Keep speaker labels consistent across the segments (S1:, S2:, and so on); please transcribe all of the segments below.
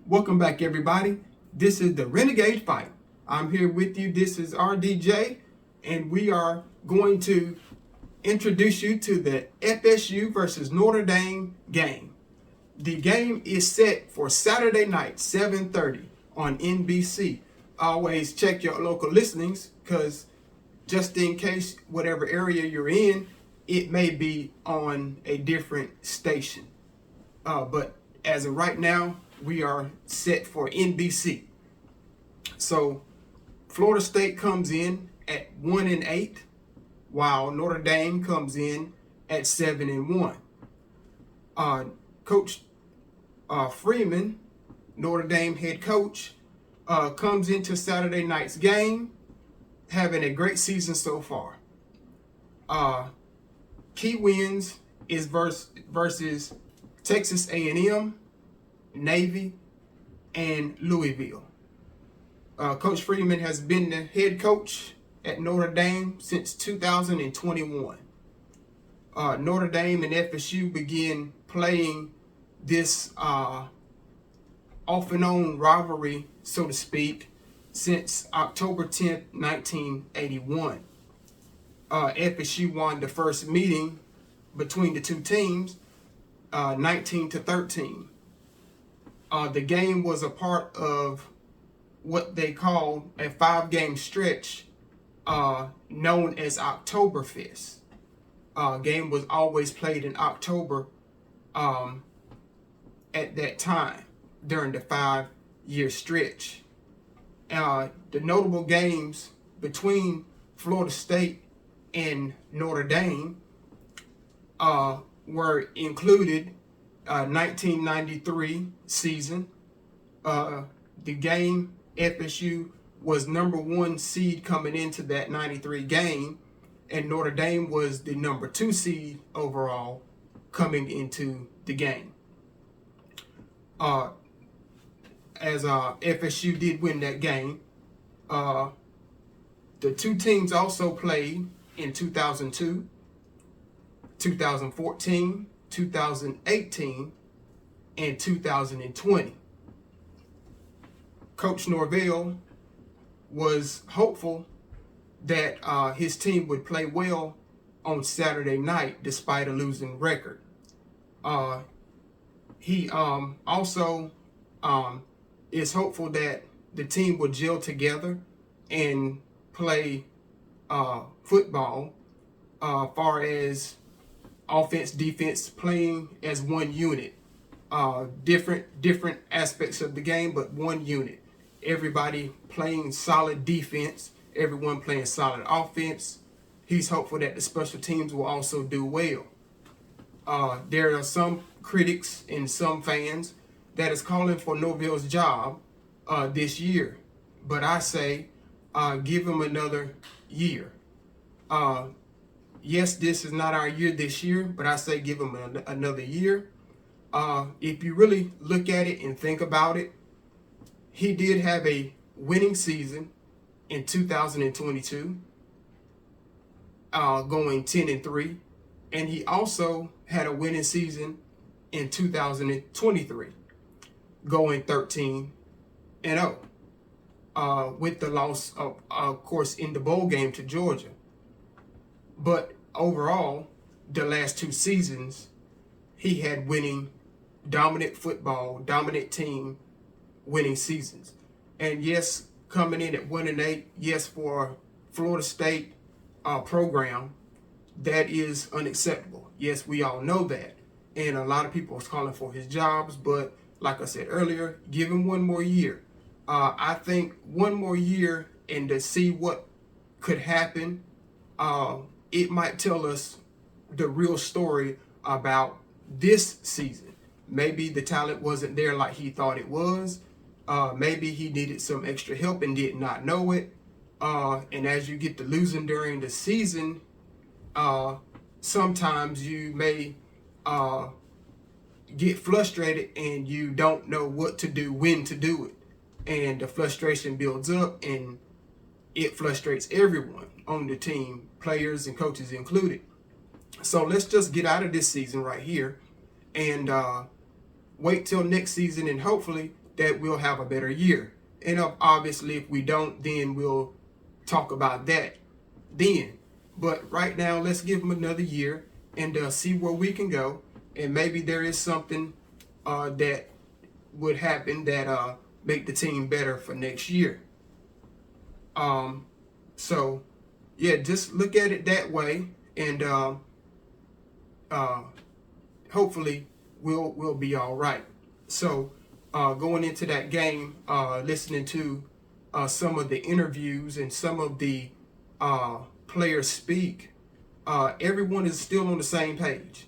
S1: Welcome back, everybody. This is the Renegade Fight. I'm here with you. This is RDJ, and we are going to introduce you to the FSU versus Notre Dame game. The game is set for Saturday night, 7:30 on NBC. Always check your local listenings, because just in case whatever area you're in, it may be on a different station. But as of right now, we are set for NBC. So Florida State comes in at 1-8, while Notre Dame comes in at 7-1. Coach Freeman, Notre Dame head coach, comes into Saturday night's game having a great season so far. Key wins is versus Texas A&M, Navy, and Louisville. Coach Freeman has been the head coach at Notre Dame since 2021. Notre Dame and FSU began playing this off and on rivalry, so to speak, since October 10th, 1981. FSU won the first meeting between the two teams 19-13. The game was a part of what they call a 5-game stretch known as Oktoberfest. Game was always played in October at that time during the 5-year stretch. The notable games between Florida State and Notre Dame were included 1993 season. The game, FSU was number 1 seed coming into that 93 game, and Notre Dame was the number 2 seed overall coming into the game. As FSU did win that game, the two teams also played in 2002, 2014, 2018, and 2020. Coach Norvell was hopeful that his team would play well on Saturday night despite a losing record. He also is hopeful that the team would gel together and play football, far as offense, defense, playing as one unit. Different aspects of the game, but one unit. Everybody playing solid defense, everyone playing solid offense. He's hopeful that the special teams will also do well. There are some critics and some fans that is calling for Norvell's job this year, but I say give him another year. Yes, this is not our year this year, but I say give him another year. If you really look at it and think about it, he did have a winning season in 2022, going 10-3, and he also had a winning season in 2023, going 13-0, with the loss of course, in the bowl game to Georgia. But overall, the last 2 seasons, he had winning, dominant football, dominant team, winning seasons. And yes, coming in at 1-8, yes, for Florida State program, that is unacceptable. Yes, we all know that. And a lot of people are calling for his jobs, but like I said earlier, give him one more year. I think one more year, and to see what could happen, it might tell us the real story about this season. Maybe the talent wasn't there like he thought it was. Maybe he needed some extra help and did not know it. And as you get to losing during the season, sometimes you may get frustrated and you don't know what to do, when to do it. And the frustration builds up, and it frustrates everyone on the team, players and coaches included. So let's just get out of this season right here and wait till next season, and hopefully that we'll have a better year. And obviously, if we don't, then we'll talk about that then. But right now, let's give them another year and see where we can go. And maybe there is something that would happen that make the team better for next year. So yeah, just look at it that way, and hopefully we'll be all right. So going into that game, listening to some of the interviews and some of the players speak, everyone is still on the same page.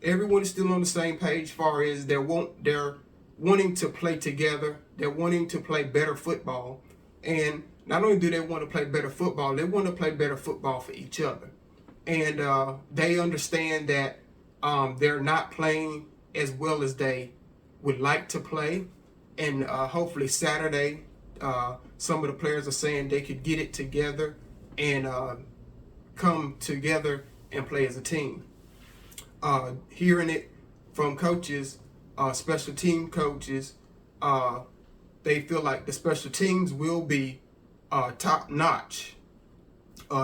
S1: Everyone is still on the same page as far as they're wanting to play together. They're wanting to play better football. And not only do they want to play better football, they want to play better football for each other. And they understand that they're not playing as well as they would like to play. And hopefully Saturday, some of the players are saying they could get it together and come together and play as a team. Hearing it from coaches, special team coaches, they feel like the special teams will be top notch.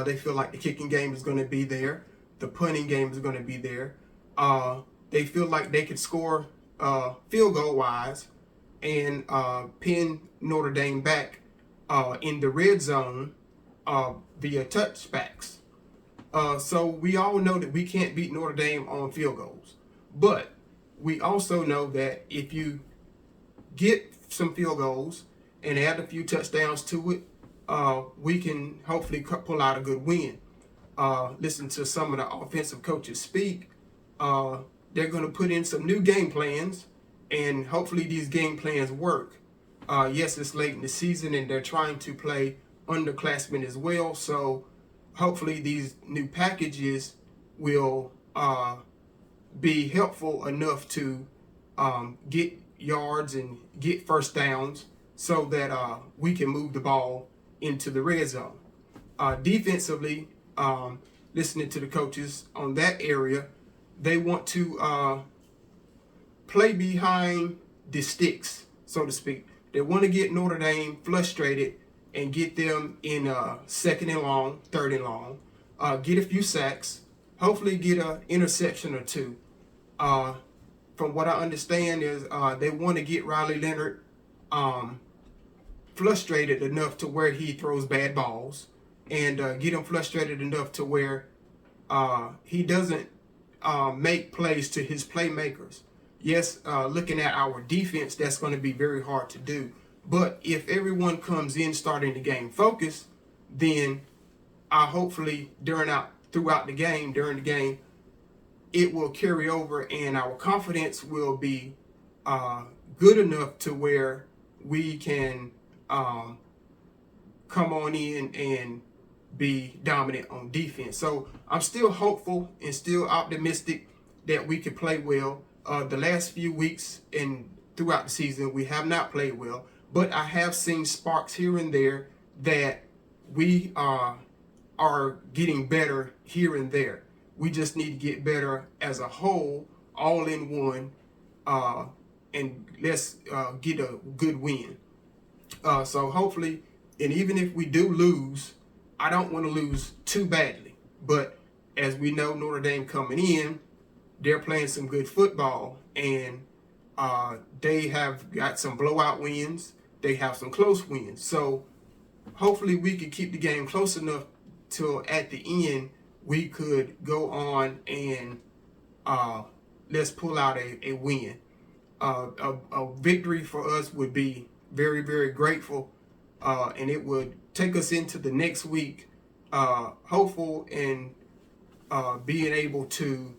S1: They feel like the kicking game is going to be there. The punting game is going to be there. They feel like they could score field goal wise and pin Notre Dame back in the red zone via touchbacks. So we all know that we can't beat Notre Dame on field goals. But we also know that if you get some field goals and add a few touchdowns to it, we can hopefully pull out a good win. Listen to some of the offensive coaches speak. They're going to put in some new game plans, and hopefully these game plans work. Yes, it's late in the season, and they're trying to play underclassmen as well. So hopefully these new packages will be helpful enough to get yards and get first downs so that we can move the ball into the red zone. Defensively, listening to the coaches on that area, they want to play behind the sticks, so to speak. They want to get Notre Dame frustrated and get them in second and long, third and long, get a few sacks, hopefully get an interception or two. From what I understand is they want to get Riley Leonard frustrated enough to where he throws bad balls, and get him frustrated enough to where he doesn't make plays to his playmakers. Yes, looking at our defense, that's going to be very hard to do. But if everyone comes in starting the game focused, then hopefully throughout the game, during the game, it will carry over and our confidence will be good enough to where we can come on in and be dominant on defense. So I'm still hopeful and still optimistic that we can play well. The last few weeks and throughout the season, we have not played well, but I have seen sparks here and there that we are getting better here and there. We just need to get better as a whole, all in one, and let's get a good win. So hopefully, and even if we do lose, I don't want to lose too badly. But as we know, Notre Dame coming in, they're playing some good football, and they have got some blowout wins. They have some close wins. So hopefully we can keep the game close enough till at the end we could go on and let's pull out a win. A victory for us would be very, very grateful, and it would take us into the next week hopeful and being able to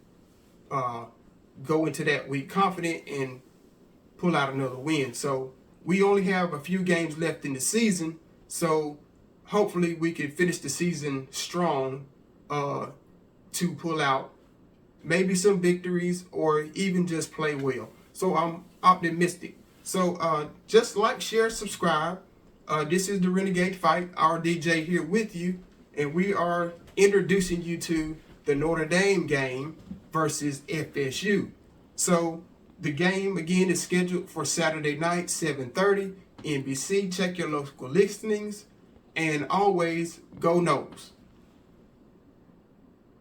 S1: go into that week confident and pull out another win. So we only have a few games left in the season, so hopefully we can finish the season strong to pull out maybe some victories or even just play well. So I'm optimistic. So just like, share, subscribe. This is the Renegade Fight. Our DJ here with you, and we are introducing you to the Notre Dame game versus FSU. So The game again is scheduled for Saturday night, 7:30, NBC. Check your local listings, and always go Noles.